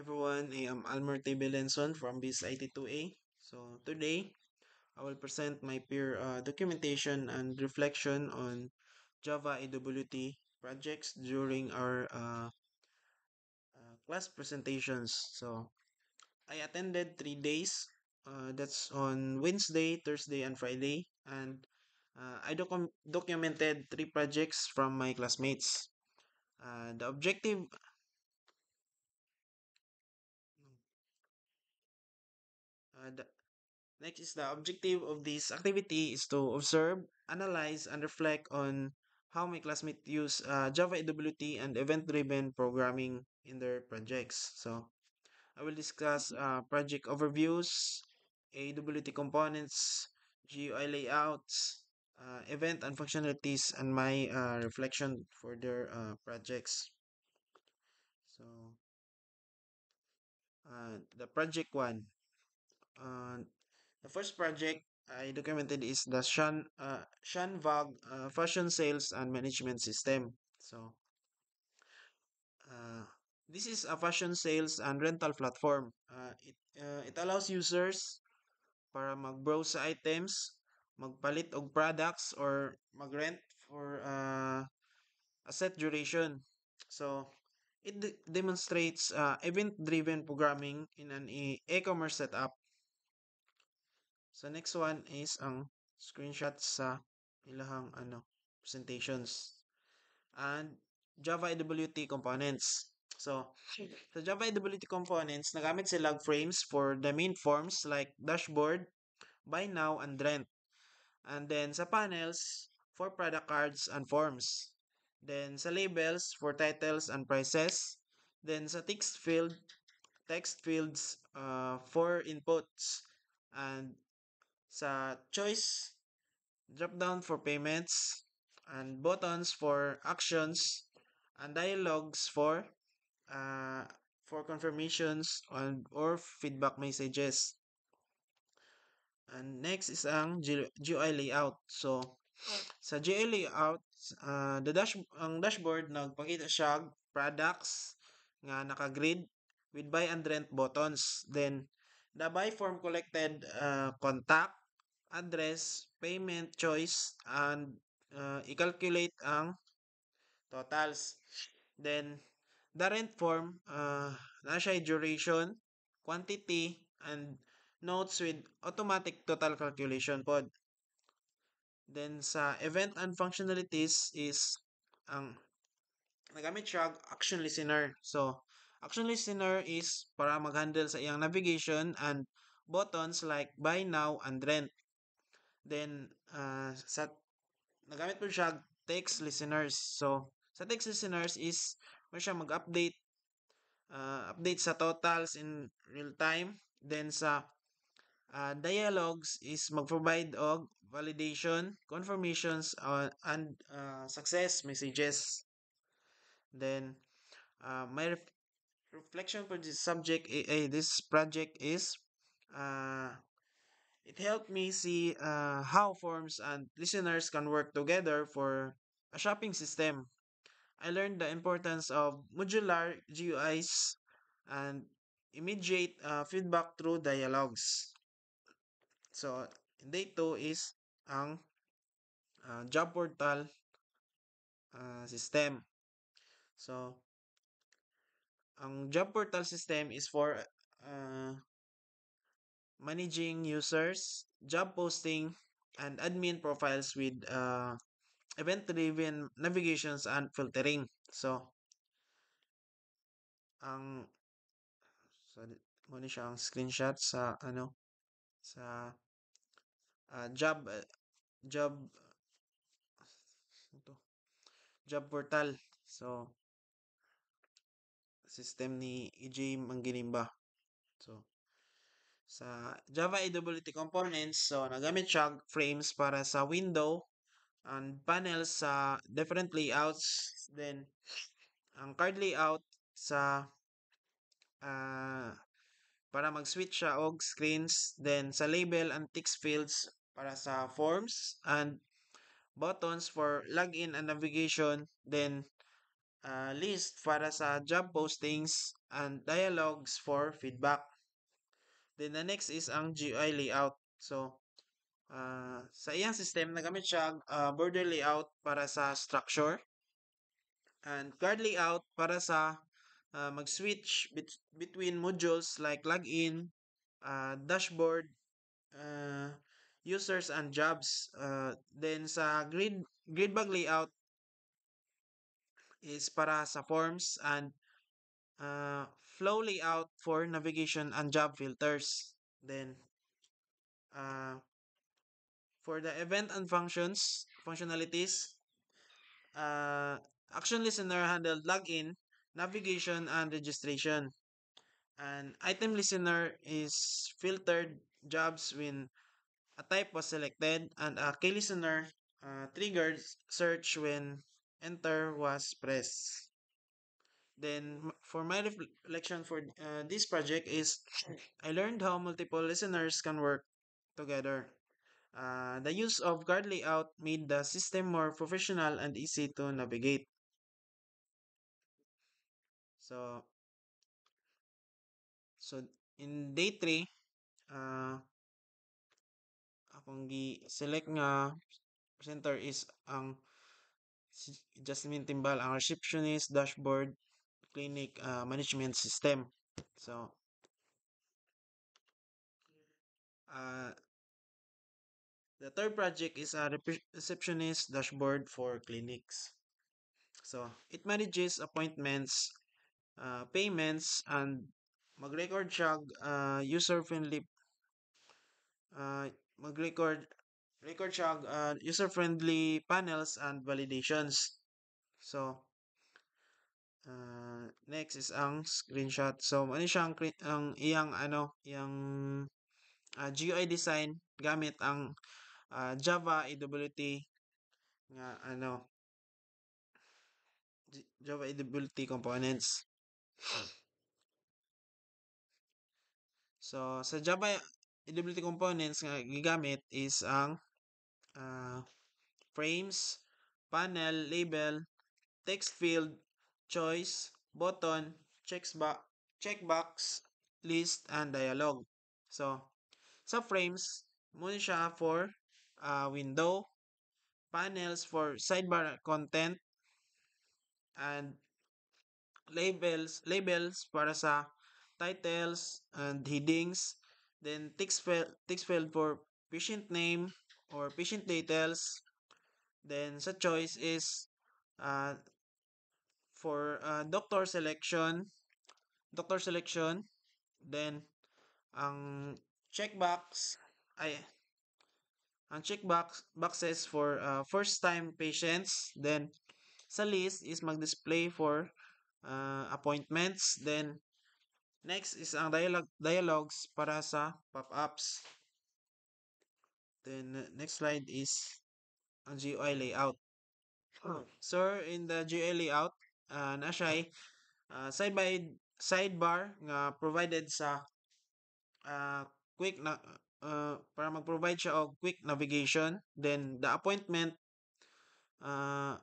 everyone, I am Almer T. Belenson from BIS IT2A. So today, I will present my peer documentation and reflection on Java AWT projects during our class presentations. So I attended 3 days. That's on Wednesday, Thursday, and Friday. And I documented 3 projects from my classmates. The objective the Next is the objective of this activity is to observe, analyze, and reflect on how my classmates use Java AWT and event-driven programming in their projects. So I will discuss project overviews, AWT components, GUI layouts, event and functionalities, and my reflection for their projects. So the project one. Uh, The first project I documented is the Shanvag fashion sales and management system. So, uh, this is a fashion sales and rental platform. It allows users para mag-browse sa items, magpalit og products or mag-rent for a set duration. So, it demonstrates event-driven programming in an e-commerce setup. So next one is ang screenshot sa ilahang presentations and Java AWT components. So sa Java AWT components, nagamit sila frames for the main forms like dashboard, buy now, and rent. And then sa panels, for product cards and forms. Then sa labels, for titles and prices. Then sa text fields for inputs. And sa choice, drop down for payments, and buttons for actions, and dialogues for confirmations on or feedback messages. And next is ang GUI layout. So sa GUI layout, ang dashboard nagpakita siya products nga naka-grid with buy and rent buttons. Then the buy form collected contact, address, payment choice, and i-calculate ang totals. Then, the rent form, na siya duration, quantity, and notes with automatic total calculation pod. Then, sa event and functionalities is ang nagamit siya action listener. So, action listener is para mag-handle sa iyang navigation and buttons like buy now and rent. Then, nagamit po siya text listeners. So, sa text listeners is mo siya update sa totals in real time. Then sa dialogues is mag-provide og validation, confirmations, and success messages. Then my reflection for this this project is uh, it helped me see how forms and listeners can work together for a shopping system. I learned the importance of modular GUIs and immediate feedback through dialogues. So, day 2 is ang job portal system. So, ang job portal system is for uh, managing users, job posting, and admin profiles with event-driven navigations and filtering. So, ang so mo ni siya ang screenshot sa sa job ito, job portal. So, system ni EJ Mangginimba. So, sa Java AWT components, so nagamit siya frames para sa window and panels sa different layouts. Then, ang card layout sa uh, para mag-switch siya og screens. Then, sa label and text fields para sa forms and buttons for login and navigation. Then, list para sa job postings and dialogues for feedback. Then the next is ang GUI layout. So, sa iyang system, nagamit siya border layout para sa structure and card layout para sa mag-switch between modules like login, dashboard, uh, users and jobs. Then sa grid bag layout is para sa forms and flow layout for navigation and job filters. Then uh, for the event and functionalities, uh, action listener handled login, navigation and registration. And item listener is filtered jobs when a type was selected, and a key listener triggered search when enter was pressed. Then for my reflection for this project is I learned how multiple listeners can work together. The use of guard layout made the system more professional and easy to navigate. So, so in day 3, uh, akong gi-select nga presenter is ang si Jasmine Timbal, ang receptionist, dashboard, clinic management system. So, uh, the third project is a receptionist dashboard for clinics. So, it manages appointments, payments, and mag-record siya user-friendly uh, mag-record siya user-friendly panels and validations. So, next is ang screenshot. So, ano siya ang iyang iyang GUI design gamit ang Java AWT nga Java AWT components. So, sa Java AWT components nga gigamit is ang uh, frames, panel, label, text field, choice, button, checkbox, list, and dialog. So, sa frames, muna siya for window, panels for sidebar content, and labels para sa titles and headings, then text field for patient name or patient details, then sa choice is uh, for doctor selection, then ang checkbox ay ang boxes for first time patients, then sa list is mag-display for appointments, then next is ang dialogues para sa pop-ups. Then next slide is ang GUI layout. So in the GUI layout, na siya sidebar nga provided sa uh, quick na para mag-provide siya og quick navigation. Then the appointment uh,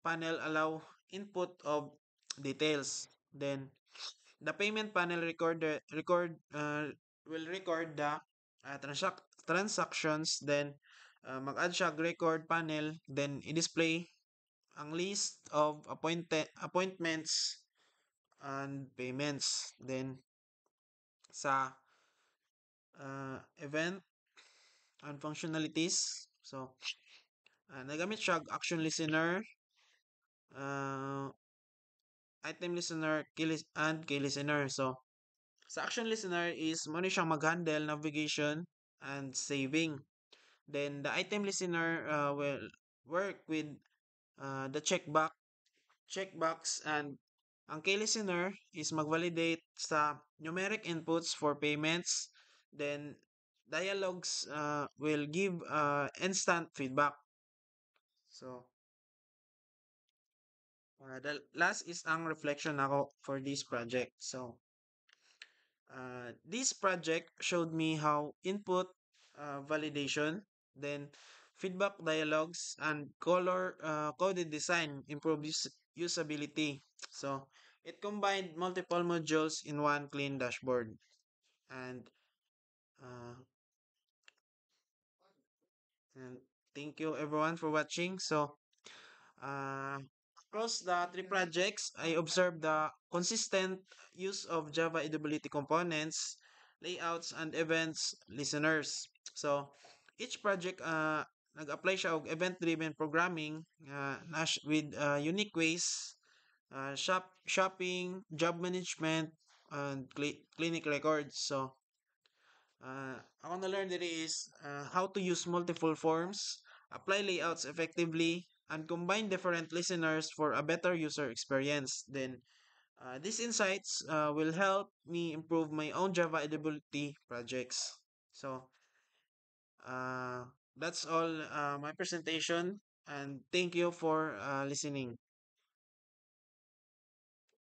panel allow input of details. Then the payment panel will record the transactions. Then mag-add siya record panel, then i-display ang list of appointments and payments. Then sa event and functionalities, so nagamit siya action listener, uh, item listener, and key listener. So sa action listener is mo siyang mag-handle navigation and saving. Then the item listener will work with the checkbox, and ang key listener is mag-validate sa numeric inputs for payments. Then dialogues will give instant feedback. So the last is ang reflection ako for this project. So this project showed me how input validation, then feedback dialogues, and color coded design improve usability. So It combined multiple modules in one clean dashboard. And uh, and thank you everyone for watching. So Uh, across the three projects, I observed the consistent use of Java EWT components, layouts, and events listeners. So, each project nag-apply siya og event-driven programming with unique ways, shopping, job management, and clinic records. So, ako na-learn diri is how to use multiple forms, apply layouts effectively, and combine different listeners for a better user experience. Then, these insights will help me improve my own Java editability projects. So, uh, that's all my presentation, and thank you for listening.